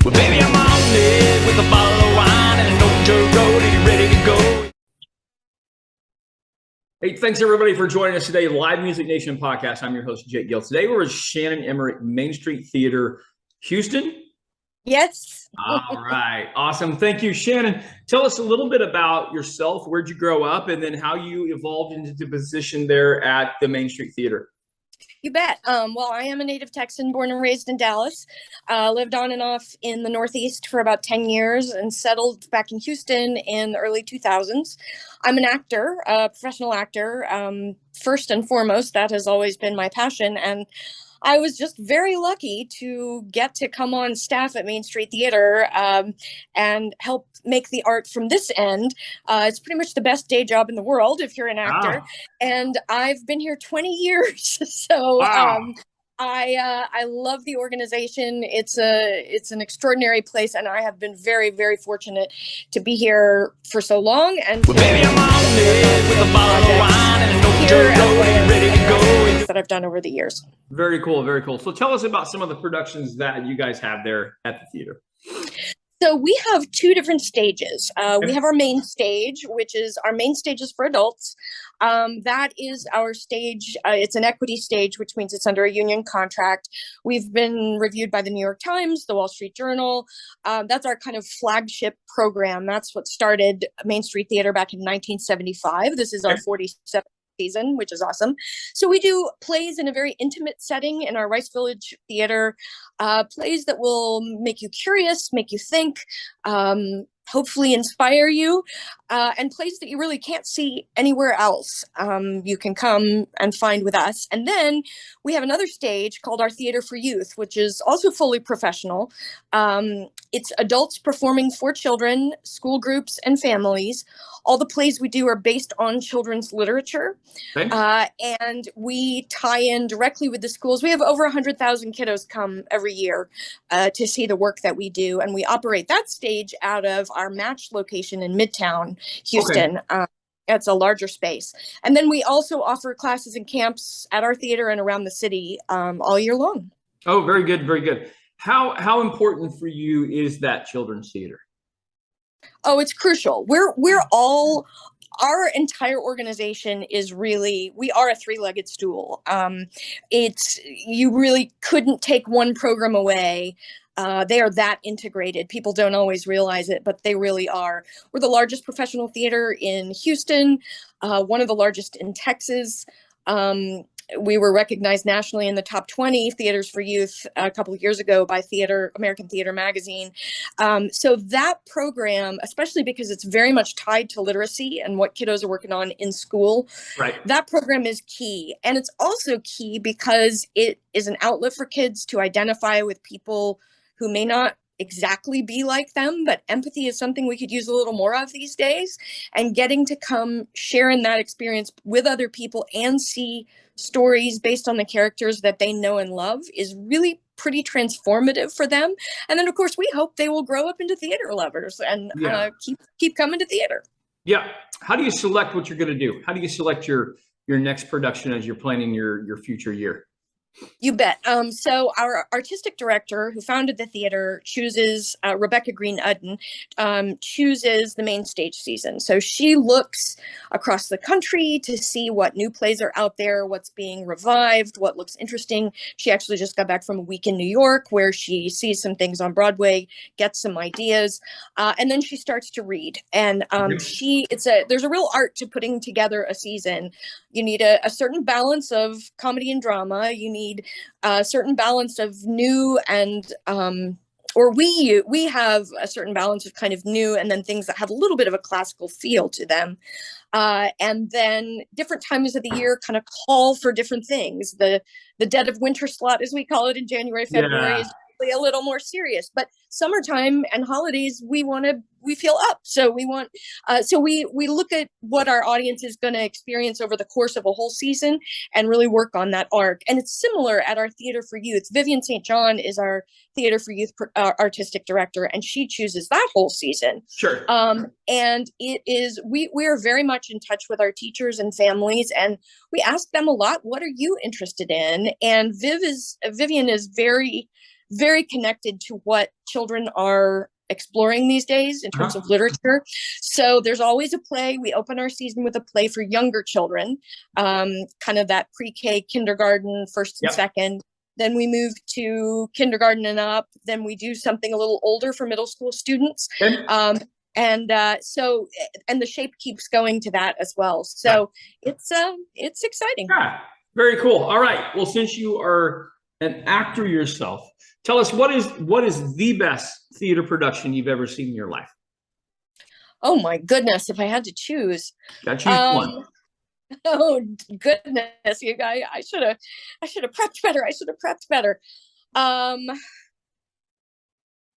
Well, baby, I'm on it with a bottle of wine and an old dirt road. Are you ready to go? Hey, thanks everybody for joining us today. Live Music Nation podcast. I'm your host, Jake Gill. Today we're with Shannon Emerick, Main Street Theater, Houston. Yes. All right. Awesome. Thank you, Shannon. Tell us a little bit about yourself. Where'd you grow up? And then how you evolved into the position there at the Main Street Theater. You bet. Well, I am a native Texan, born and raised in Dallas. Lived on and off in the Northeast for about 10 years and settled back in Houston in the early 2000s. I'm an actor, a professional actor. First and foremost, that has always been my passion. And I was just very lucky to get to come on staff at Main Street Theater and help make the art from this end. It's pretty much the best day job in the world if you're an actor. Wow. And I've been here 20 years. So Wow. I love the organization. It's an extraordinary place, and I have been very, very fortunate to be here for so long. And well, baby, I'm on it with a bottle of wine and an old dirt road. Are you ready to go? That I've done over the years. Very cool. Very cool. So tell us about some of the productions that you guys have there at the theater. So we have two different stages. We have our main stage, which is our main stage is for adults. That is our stage. It's an equity stage, which means it's under a union contract. We've been reviewed by the New York Times, the Wall Street Journal. That's our kind of flagship program. That's what started Main Street Theater back in 1975. This is our 47th season, which is awesome. So we do plays in a very intimate setting in our Rice Village Theater, plays that will make you curious, make you think, hopefully inspire you, and plays that you really can't see anywhere else. You can come and find with us. And then we have another stage called our Theater for Youth, which is also fully professional. It's adults performing for children, school groups, and families. All the plays we do are based on children's literature. Okay. And we tie in directly with the schools. We have over 100,000 kiddos come every year to see the work that we do. And we operate that stage out of our Match location in Midtown, Houston. Okay. It's a larger space. And then we also offer classes and camps at our theater and around the city all year long. Oh, very good. Very good. How important for you is that children's theater? Oh, it's crucial. We're all, our entire organization is really, we are a three-legged stool. You really couldn't take one program away. They are that integrated. People don't always realize it, but they really are. We're the largest professional theater in Houston, one of the largest in Texas. We were recognized nationally in the top 20 theaters for youth a couple of years ago by American Theater Magazine. So that program, especially because it's very much tied to literacy and what kiddos are working on in school, right, that program is key. And it's also key because it is an outlet for kids to identify with people who may not exactly be like them, but empathy is something we could use a little more of these days. And getting to come share in that experience with other people and see stories based on the characters that they know and love is really pretty transformative for them. And then, of course, we hope they will grow up into theater lovers and keep coming to theater. Yeah. How do you select what you're going to do? How do you select your next production as you're planning your future year? You bet. So our artistic director, who founded the theater, chooses Rebecca Green Udden, chooses the main stage season. So she looks across the country to see what new plays are out there, what's being revived, what looks interesting. She actually just got back from a week in New York where she sees some things on Broadway, gets some ideas, and then she starts to read. And there's a real art to putting together a season. You need a certain balance of comedy and drama. You need a certain balance of new and we have a certain balance of kind of new and then things that have a little bit of a classical feel to them. And then different times of the year kind of call for different things. The dead of winter slot, as we call it in January, February, is a little more serious, but summertime and holidays, we feel up. So we look at what our audience is going to experience over the course of a whole season and really work on that arc. And it's similar at our Theater for Youth. Vivian St. John is our Theater for Youth artistic director, and she chooses that whole season. Sure. And it is, we are very much in touch with our teachers and families, and we ask them a lot, what are you interested in? And Vivian is very very connected to what children are exploring these days in terms of literature. So there's always a play. We open our season with a play for younger children, kind of that pre-K, kindergarten, first and second. Then we move to kindergarten and up. Then we do something a little older for middle school students. And the shape keeps going to that as well. So it's exciting. Yeah, very cool. All right. Well, since you are an actor yourself, tell us what is the best theater production you've ever seen in your life? Oh my goodness! If I had to choose, got to choose one. Oh goodness, you guys! I should have prepped better.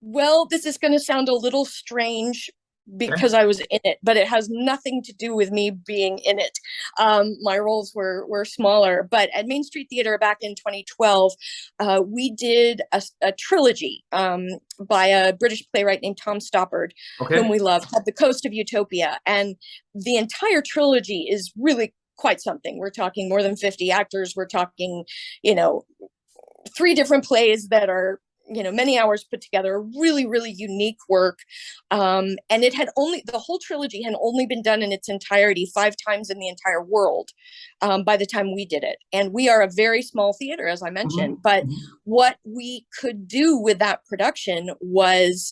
Well, this is going to sound a little strange because I was in it, but it has nothing to do with me being in it. My roles were smaller, but at Main Street Theater back in 2012, we did a trilogy by a British playwright named Tom Stoppard, whom we love, called The Coast of Utopia. And the entire trilogy is really quite something. We're talking more than 50 actors. We're talking, 3 different plays that are, many hours put together, really, really unique work. And the whole trilogy had only been done in its entirety 5 times in the entire world by the time we did it. And we are a very small theater, as I mentioned, but what we could do with that production was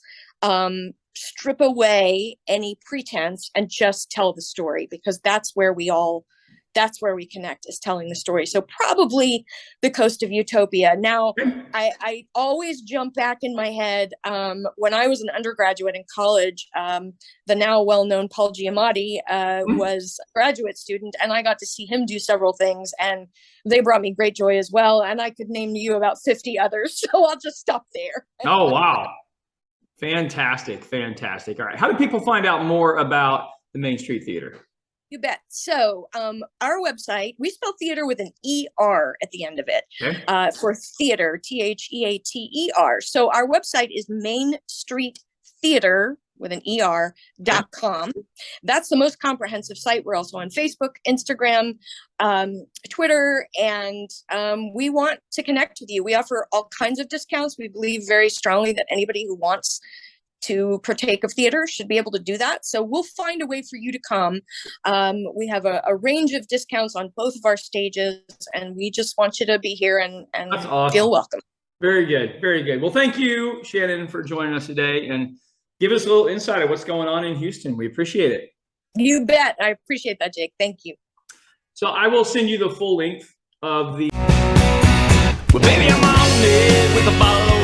strip away any pretense and just tell the story, because that's where we connect, is telling the story. So probably The Coast of Utopia. Now, I always jump back in my head when I was an undergraduate in college. The now well-known Paul Giamatti was a graduate student, and I got to see him do several things, and they brought me great joy as well. And I could name you about 50 others, so I'll just stop there. Oh, wow. Fantastic. Fantastic. All right. How do people find out more about the Main Street Theater? You bet. So our website, we spell theater with an E-R at the end of it, for theater, THEATER. So our website is mainstreettheater with an ER.com. That's the most comprehensive site. We're also on Facebook, Instagram, Twitter, and we want to connect with you. We offer all kinds of discounts. We believe very strongly that anybody who wants to partake of theater should be able to do that. So we'll find a way for you to come. We have a range of discounts on both of our stages, and we just want you to be here and awesome. Feel welcome. Very good. Very good. Well, thank you, Shannon, for joining us today and give us a little insight of what's going on in Houston. We appreciate it. You bet. I appreciate that, Jake. Thank you. So I will send you the full length of the... Well, baby, I'm on it with a bottle